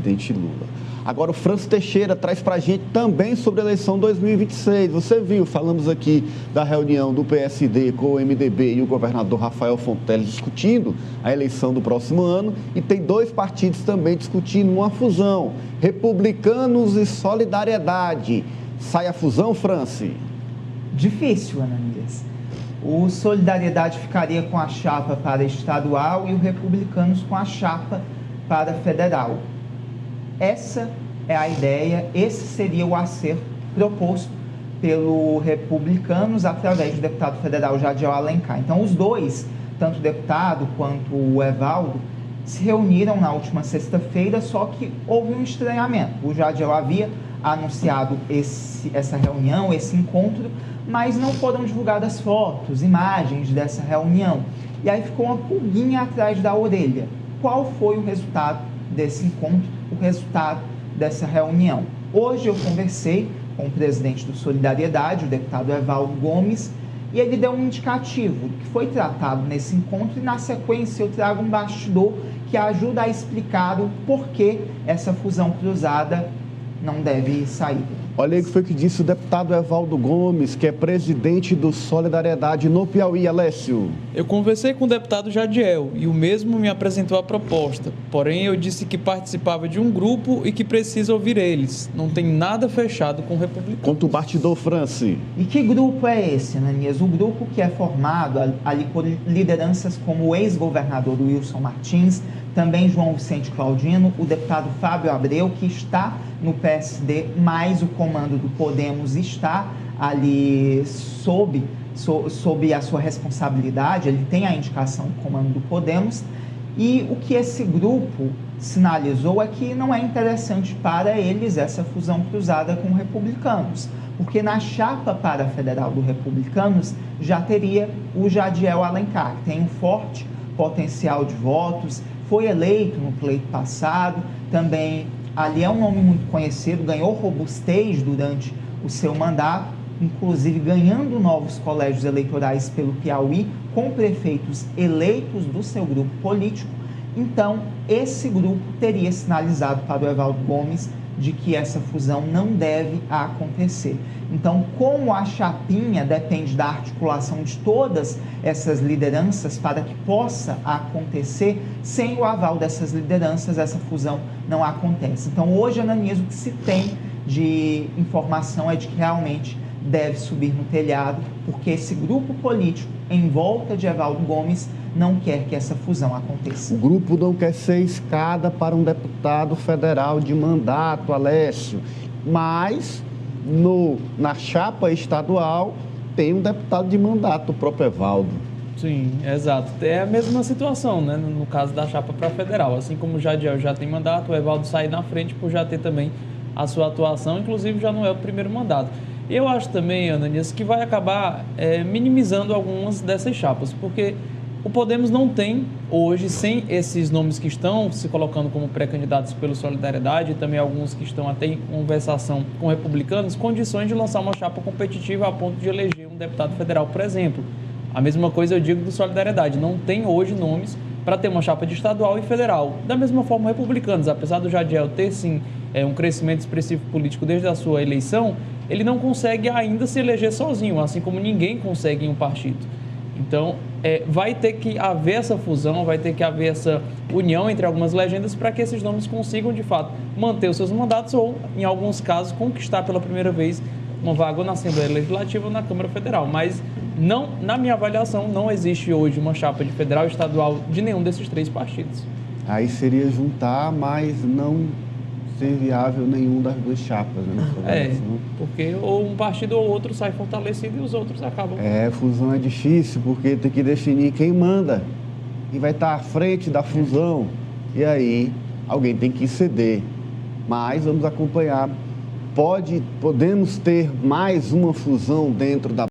presidente Lula. Agora, o Francis Teixeira traz para a gente também sobre a eleição 2026. Você viu, falamos aqui da reunião do PSD com o MDB e o governador Rafael Fonteles discutindo a eleição do próximo ano, e tem dois partidos também discutindo uma fusão, Republicanos e Solidariedade. Sai a fusão, Franci? Difícil, Ananias. O Solidariedade ficaria com a chapa para estadual e o Republicanos com a chapa para federal. Essa é a ideia, esse seria o acerto proposto pelo Republicanos através do deputado federal Jadiel Alencar. Então, os dois, tanto o deputado quanto o Evaldo, se reuniram na última sexta-feira, só que houve um estranhamento. O Jadiel havia anunciado essa reunião, esse encontro, mas não foram divulgadas fotos, imagens dessa reunião. E aí ficou uma pulguinha atrás da orelha. Qual foi o resultado desse encontro, o resultado dessa reunião? Hoje eu conversei com o presidente do Solidariedade, o deputado Evaldo Gomes, e ele deu um indicativo do que foi tratado nesse encontro, e na sequência eu trago um bastidor que ajuda a explicar o porquê essa fusão cruzada não deve sair. Olha aí o que foi que disse o deputado Evaldo Gomes, que é presidente do Solidariedade no Piauí. Alessio. Eu conversei com o deputado Jadiel e o mesmo me apresentou a proposta. Porém, eu disse que participava de um grupo e que precisa ouvir eles. Não tem nada fechado com o Republicano. Conta o bastidor, Franci. E que grupo é esse, Ananias? O grupo que é formado ali por lideranças como o ex-governador Wilson Martins, também João Vicente Claudino, o deputado Fábio Abreu, que está no PSD, mas o comando do Podemos está ali sob a sua responsabilidade, ele tem a indicação do comando do Podemos, e o que esse grupo sinalizou é que não é interessante para eles essa fusão cruzada com Republicanos, porque na chapa para federal do Republicanos já teria o Jadiel Alencar, que tem um forte potencial de votos, foi eleito no pleito passado, também ali é um nome muito conhecido, ganhou robustez durante o seu mandato, inclusive ganhando novos colégios eleitorais pelo Piauí, com prefeitos eleitos do seu grupo político. Então, esse grupo teria sinalizado para o Evaldo Gomes de que essa fusão não deve acontecer. Então, como a chapinha depende da articulação de todas essas lideranças para que possa acontecer, sem o aval dessas lideranças, essa fusão não acontece. Então, hoje, Ananias, o que se tem de informação é de que realmente deve subir no telhado, porque esse grupo político em volta de Evaldo Gomes não quer que essa fusão aconteça. O grupo não quer ser escada para um deputado federal de mandato, Alessio, mas na chapa estadual tem um deputado de mandato, o próprio Evaldo. Sim, exato. É a mesma situação, né? No caso da chapa para federal. Assim como o Jadiel já tem mandato, o Evaldo sai na frente por já ter também a sua atuação, inclusive já não é o primeiro mandato. Eu acho também, Ananias, que vai acabar minimizando algumas dessas chapas, porque o Podemos não tem hoje, sem esses nomes que estão se colocando como pré-candidatos pelo Solidariedade e também alguns que estão até em conversação com republicanos, condições de lançar uma chapa competitiva a ponto de eleger um deputado federal, por exemplo. A mesma coisa eu digo do Solidariedade, não tem hoje nomes para ter uma chapa de estadual e federal. Da mesma forma, republicanos, apesar do Jadiel ter sim um crescimento expressivo político desde a sua eleição, ele não consegue ainda se eleger sozinho, assim como ninguém consegue em um partido. Então, vai ter que haver essa fusão, vai ter que haver essa união entre algumas legendas para que esses nomes consigam, de fato, manter os seus mandatos ou, em alguns casos, conquistar pela primeira vez uma vaga ou na Assembleia Legislativa ou na Câmara Federal. Mas, não, na minha avaliação, não existe hoje uma chapa de federal e estadual de nenhum desses três partidos. Aí seria juntar, mas não ser viável nenhum das duas chapas, né? Porque ou um partido ou outro sai fortalecido e os outros acabam. Fusão é difícil, porque tem que definir quem manda e vai estar à frente da fusão. E aí, alguém tem que ceder. Mas vamos acompanhar. Podemos ter mais uma fusão dentro da